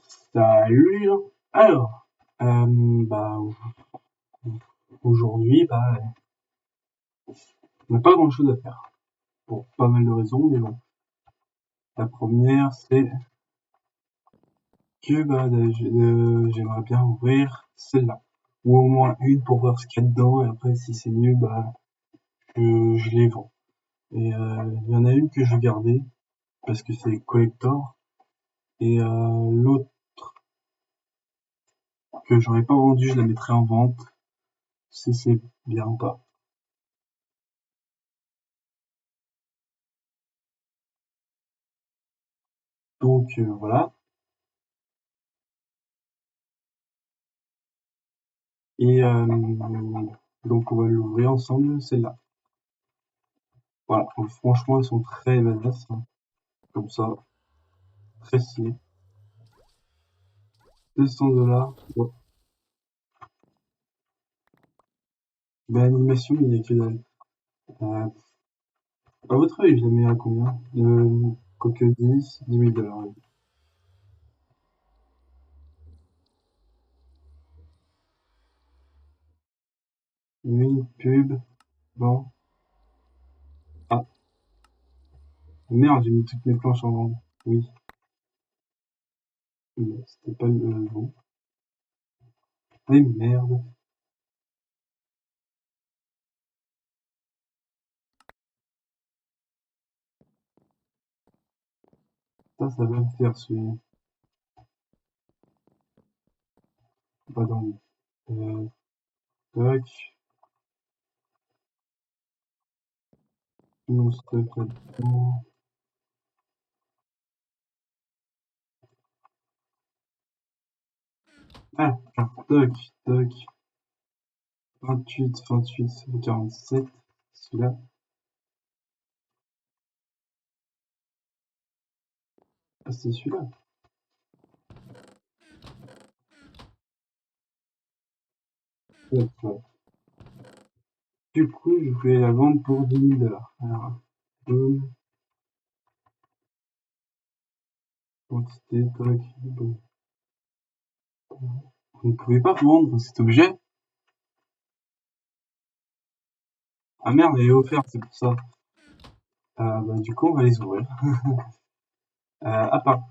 Salut. Alors, aujourd'hui, on n'a pas grand-chose à faire pour pas mal de raisons, mais bon. La première, c'est que j'aimerais bien ouvrir celle-là, ou au moins une pour voir ce qu'il y a dedans, et après, si c'est nul, je les vends. Et il y en a une que je vais garder parce que c'est collector, et l'autre que j'aurais pas vendu, je la mettrai en vente si c'est bien ou pas. Donc voilà. Et donc on va l'ouvrir ensemble, celle-là. Voilà, donc, franchement elles sont très badass, hein. Comme ça, très stylé. 200 $. Ouais. Animation, il y a que dalle. À votre avis, je la mets à combien? Quoique 10 000 $. Une pub, bon. Ah, merde, j'ai mis toutes mes planches en vente. Oui, mais c'était pas le bon. Oui, merde. Ça va me faire celui. Pas dans le. Tac. Non, c'était pas dedans. Ah, tac, tac. 28, 28, 47. Celui-là. Ah, c'est celui-là. Ouais. Du coup, je voulais la vendre pour 10 000 $. Alors, boum, quantité, tac, boum. Vous ne pouvez pas vendre cet objet? Ah merde, elle est offerte, c'est pour ça. Du coup, on va les ouvrir. À part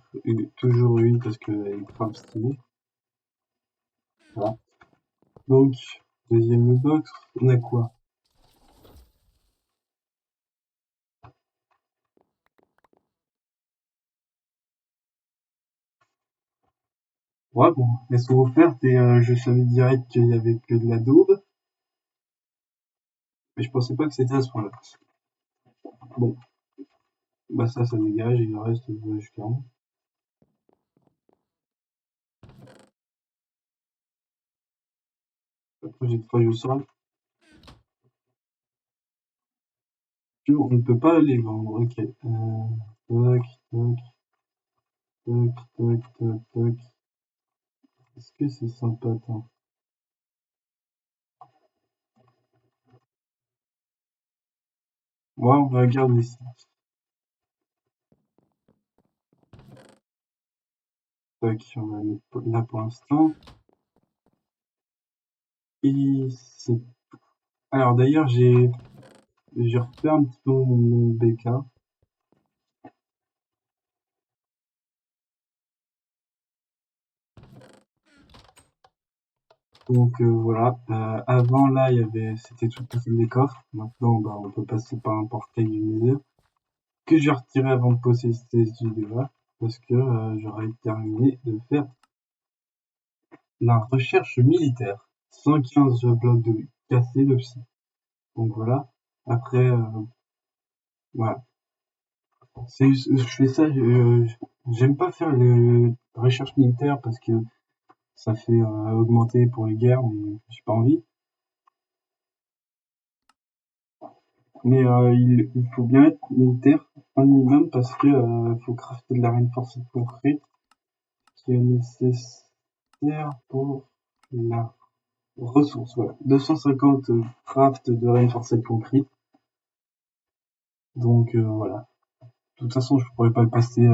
toujours une parce qu'elle est grave stylée. Voilà. Donc, deuxième box, on a quoi? Ouais, bon, elles sont offertes et je savais direct qu'il y avait que de la daube, mais je pensais pas que c'était à ce point-là. Bon, ça dégage et le reste, je garde. La prochaine fois, je sors. On ne peut pas les vendre, ok. Tac, tac, tac, tac, tac, tac. Est-ce que c'est sympa, attends. Ouais, on va garder ça. Tac, on va mettre là pour l'instant. Et c'est... Alors d'ailleurs, j'ai refait un petit peu mon BK. Donc voilà, avant là, c'était tout passé des coffres. Maintenant, on peut passer par un portail du Nether que j'ai retiré avant de poster cette vidéo-là parce que j'aurais terminé de faire la recherche militaire. 115 blocs de cassés de psy. Donc voilà. Après, voilà. Je fais ça, j'aime pas faire les recherches militaires parce que ça fait augmenter pour les guerres, mais j'ai pas envie. Mais il faut bien être militaire un minimum parce que faut crafter de la reinforcée concrète qui est nécessaire pour la ressource. Voilà, 250 craft de reinforced concrete. Donc voilà. De toute façon, je pourrais pas le passer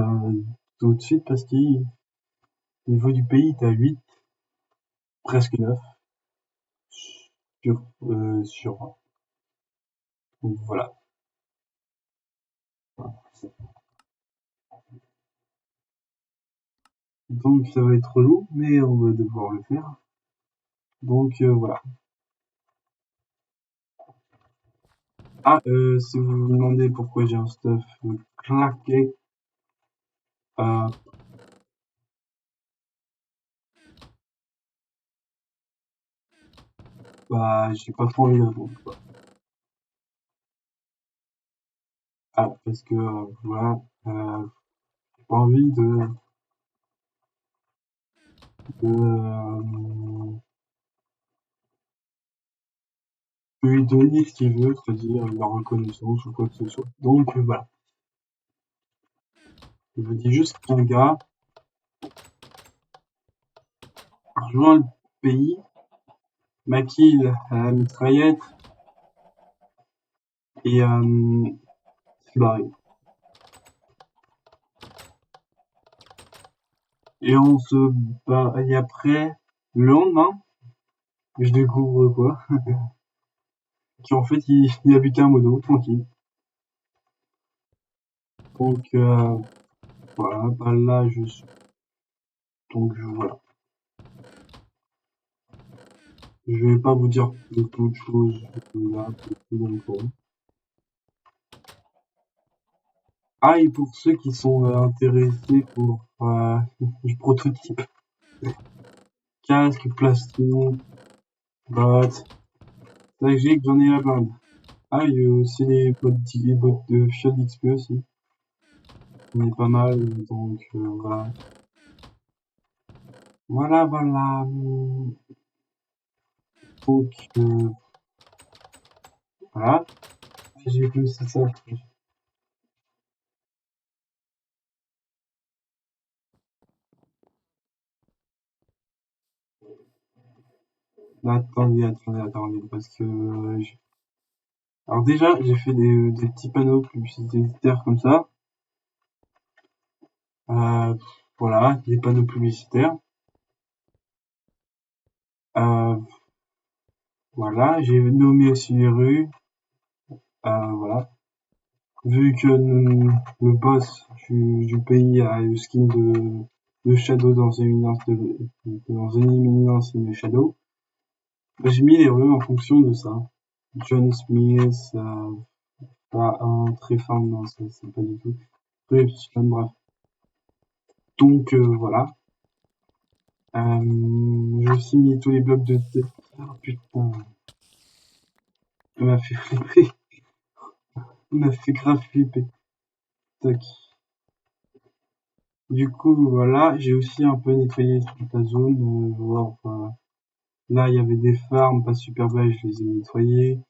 tout de suite parce qu'il Niveau du pays, t'as 8, presque 9 sur 20. Donc voilà. Donc ça va être relou, mais on va devoir le faire. Donc voilà. Ah, si vous vous demandez pourquoi j'ai un stuff claqué, euh, bah j'ai pas trop envie d'apprendre, quoi. Ah, parce que voilà, j'ai pas envie de lui donner ce qu'il veut, c'est-à-dire la reconnaissance ou quoi que ce soit. Donc voilà. Je vous dis juste qu'un gars a rejoint le pays, m'a kill à la mitraillette et s'est barré. Et on se bat, et après, le lendemain, je découvre quoi? Qu'en fait, il habitait à Modo, tranquille. Donc, voilà, bah là, je suis. Donc, voilà. Je vais pas vous dire d'autres choses là, donc, ah, et pour ceux qui sont intéressés pour du prototype, casque, plastron, bottes, c'est que j'en ai la blinde. Ah, il y a aussi les bottes de Fiat XP aussi. On est pas mal, donc voilà. Voilà, voilà. Donc, voilà. J'ai plus c'est ça. Attendez, parce que alors déjà, j'ai fait des petits panneaux publicitaires comme ça. Euh, voilà, des panneaux publicitaires. Euh, voilà, j'ai nommé aussi les rues. Voilà. Vu que le boss du pays a le skin de Shadow dans une éminence de Shadow, bah, j'ai mis les rues en fonction de ça. John Smith, pas un très fin, non, c'est pas du tout. Bref, bref. Donc voilà. J'ai aussi mis tous les blocs de tête. Oh putain, ça m'a fait flipper. Ça m'a fait grave flipper. Tac. Du coup, voilà, j'ai aussi un peu nettoyé toute la zone, voir, là, il y avait des farms pas super belles, je les ai nettoyées.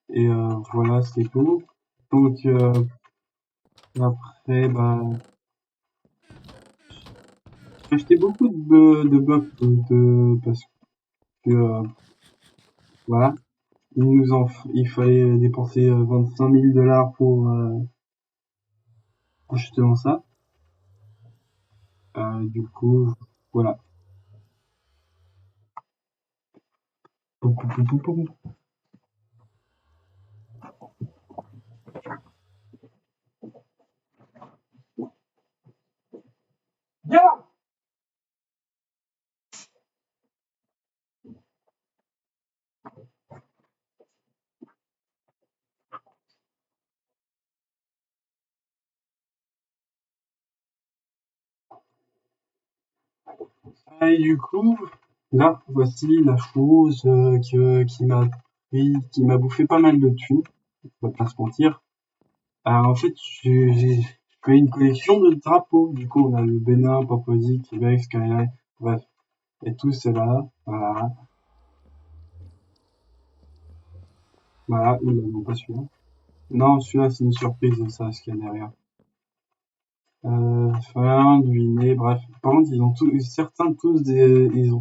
Et voilà, c'est tout. Donc après, bah, j'ai acheté beaucoup de blocs parce que voilà, il fallait dépenser 25 000 dollars pour justement ça. Du coup, voilà. Poum, poum, poum, poum, poum. Et du coup, là, voici la chose qui m'a bouffé pas mal de thunes, on va pas se mentir. En fait, j'ai fait une collection de drapeaux. Du coup, on a le Bénin, Papouasie, Québec, Skyline, bref. Et tout cela, voilà. Voilà, non, pas celui-là. Non, celui-là, c'est une surprise, ça, ce qu'il y a derrière. Finlande, Guinée, bref. Par contre, ils ont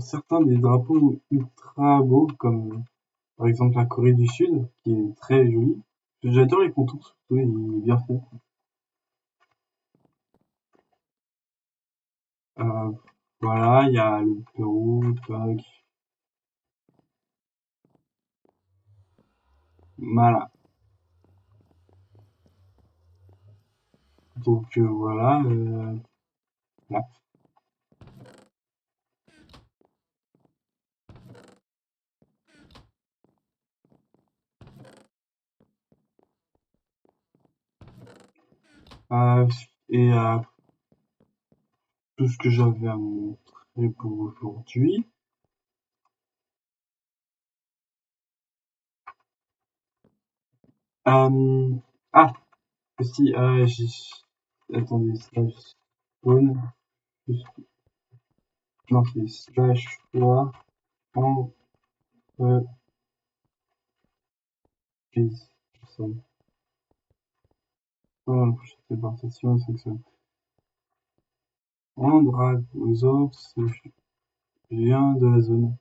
certains des drapeaux ultra beaux, comme par exemple la Corée du Sud, qui est très jolie. J'adore les contours, surtout, il est bien fait. Euh, Voilà, il y a le Pérou, tac. Voilà. Donc voilà, là. Euh, et tout ce que j'avais à montrer pour aujourd'hui. Ah, si, attendez, slash spawn, non, c'est slash fois en case. Oh, la prochaine téléportation, section. En drag aux autres, c'est vient de la zone.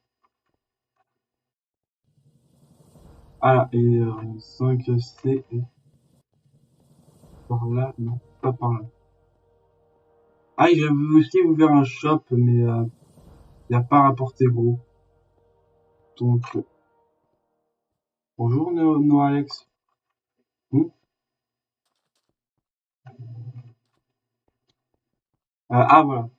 Ah, et 5C est par là, non, pas par là. Ah, et j'avais aussi ouvert un shop, mais il n'y a pas rapporté gros. Donc, bonjour No Alex. Hmm. Ah voilà.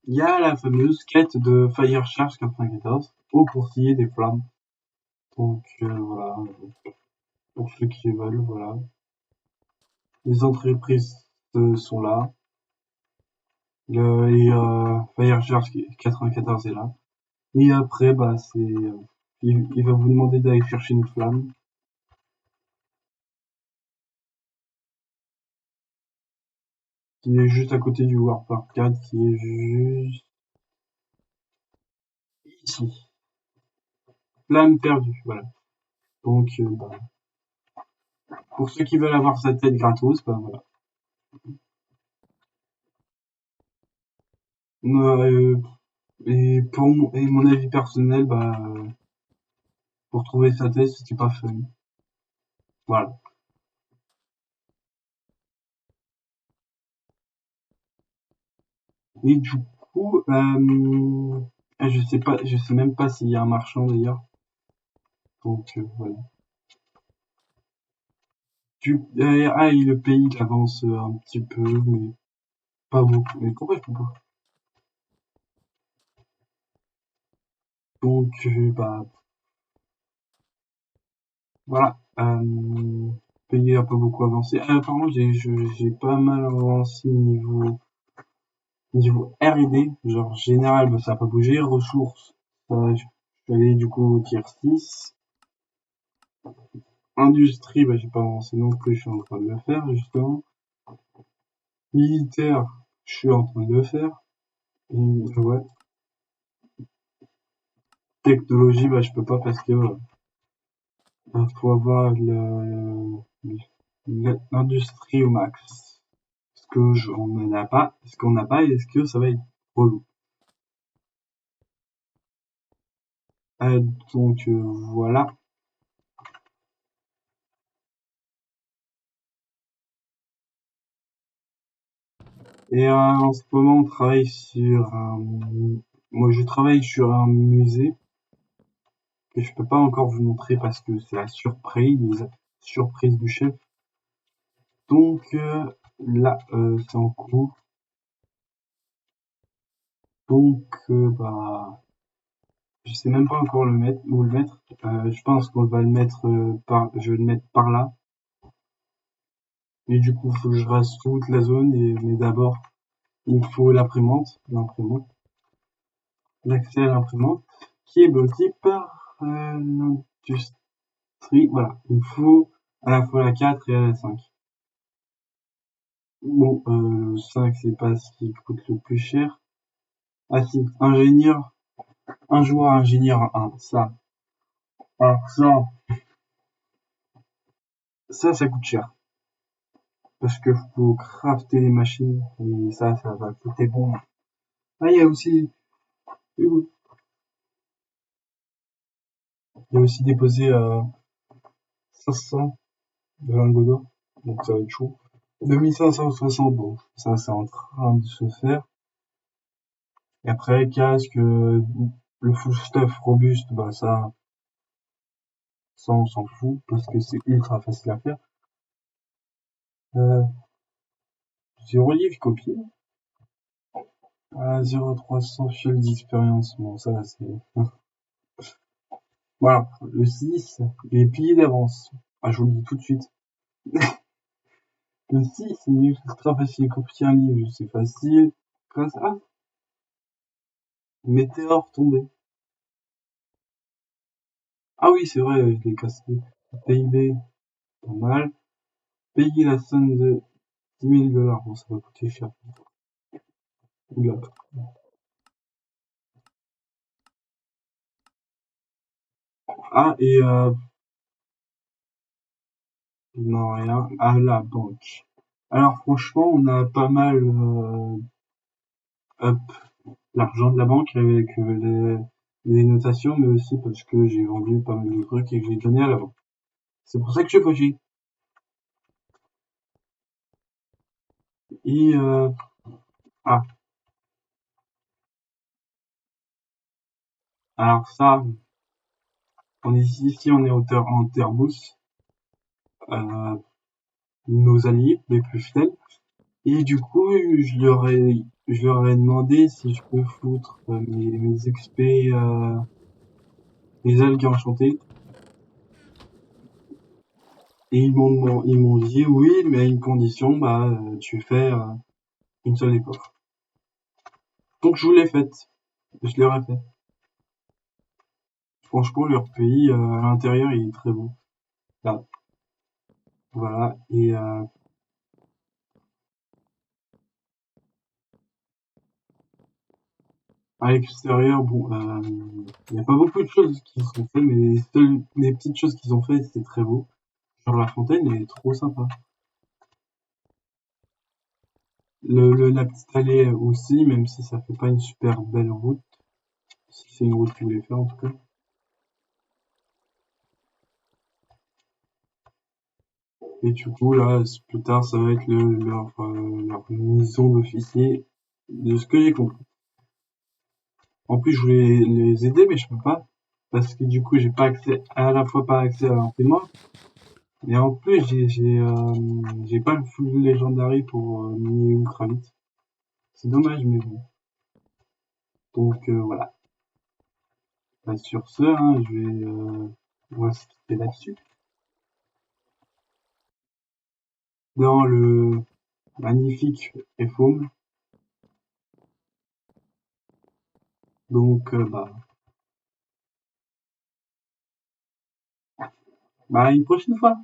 Il y a la fameuse quête de Fire Charge 94 au coursier des flammes. Donc voilà, pour ceux qui veulent, voilà. Les entreprises sont là. Et Fire Charge 94 est là. Et après, bah c'est, il va vous demander d'aller chercher une flamme qui est juste à côté du Warpark 4, qui est juste ici. Flamme perdue, voilà. Donc, bah, pour ceux qui veulent avoir sa tête gratos, bah voilà. Euh, et pour mon avis personnel, bah, pour trouver sa tête, c'était pas fun. Voilà. Et du coup, je sais même pas s'il y a un marchand d'ailleurs. Donc voilà. Et le pays il avance un petit peu, mais pas beaucoup. Mais pourquoi je peux pas? Donc bah voilà. Pays a pas beaucoup avancé. Par contre, j'ai pas mal avancé niveau R&D, genre général, bah, ça a pas bougé. Ressources, je suis allé du coup au tier 6. Industrie, bah, j'ai pas avancé non plus, je suis en train de le faire justement. Militaire, je suis en train de le faire. Et, ouais. Technologie, bah, je peux pas parce que faut avoir l'industrie au max. Est-ce que on n'en a pas? Est-ce qu'on n'a pas? Est-ce que ça va être relou? Euh, donc voilà. Et en ce moment, on travaille sur moi, je travaille sur un musée que je peux pas encore vous montrer parce que c'est la surprise du chef. Donc là, c'est en cours. Donc bah, je sais même pas encore où le mettre. Je pense qu'on va le mettre je vais le mettre par là. Et du coup, il faut que je rase toute la zone. Mais d'abord, il me faut l'imprimante, l'accès à l'imprimante, qui est bloqué par l'industrie. Voilà, il me faut à la fois la 4 et la 5. Bon, 5, c'est pas ce qui coûte le plus cher. Ah si, ingénieur, un joueur ingénieur 1, ça. Alors ça coûte cher. Parce que faut crafter les machines, et ça va coûter bon. Ah, il y a aussi déposé 500 de lingots d'or, donc ça va être chaud. 2560, bon, ça c'est en train de se faire. Et après, casque, le full stuff robuste, bah ça on s'en fout parce que c'est ultra facile à faire. Euh, 0 livre copié. 0,300 field d'expérience. Bon, ça c'est... Voilà, le 6, il est plié d'avance. Ah, je vous le dis tout de suite. Le 6, c'est ultra facile. Copier un livre, c'est facile. Grâce à Météore tombé. Ah oui, c'est vrai, je l'ai cassé. PIB, pas mal. Payer la somme de 10 000 $. Bon, ça va coûter cher. Oula. Ah, et non, rien. À la banque. Alors, franchement, on a pas mal up l'argent de la banque avec les notations, mais aussi parce que j'ai vendu pas mal de trucs et que j'ai donné à la banque. C'est pour ça que je fauché. Et ah, alors ça, on est ici, on est en Terrebousse, euh, nos alliés les plus fidèles. Et du coup, je leur ai demandé si je peux foutre mes XP, les algues enchantées. Et ils m'ont dit oui, mais à une condition, bah, tu fais une seule des coffres. Donc je vous l'ai faite. Je leur ai fait. Franchement, leur pays à l'intérieur, il est très beau. Là, voilà. Et à l'extérieur, bon, il n'y a pas beaucoup de choses qui sont faites, mais les petites choses qu'ils ont faites, c'est très beau. Genre la fontaine, elle est trop sympa. La petite allée aussi, même si ça fait pas une super belle route. Si c'est une route que vous voulez faire, en tout cas. Et du coup, là, plus tard, ça va être leur maison d'officier, de ce que j'ai compris. En plus, je voulais les aider, mais je peux pas. Parce que du coup, j'ai pas accès, à la fois pas accès à l'entraînement, mais en plus, j'ai pas le full Legendary pour miner ultra vite. C'est dommage, mais bon. Donc, voilà. Bah, sur ce, hein, on va se quitter là-dessus. Dans le magnifique F-Home. Donc, bah, une prochaine fois.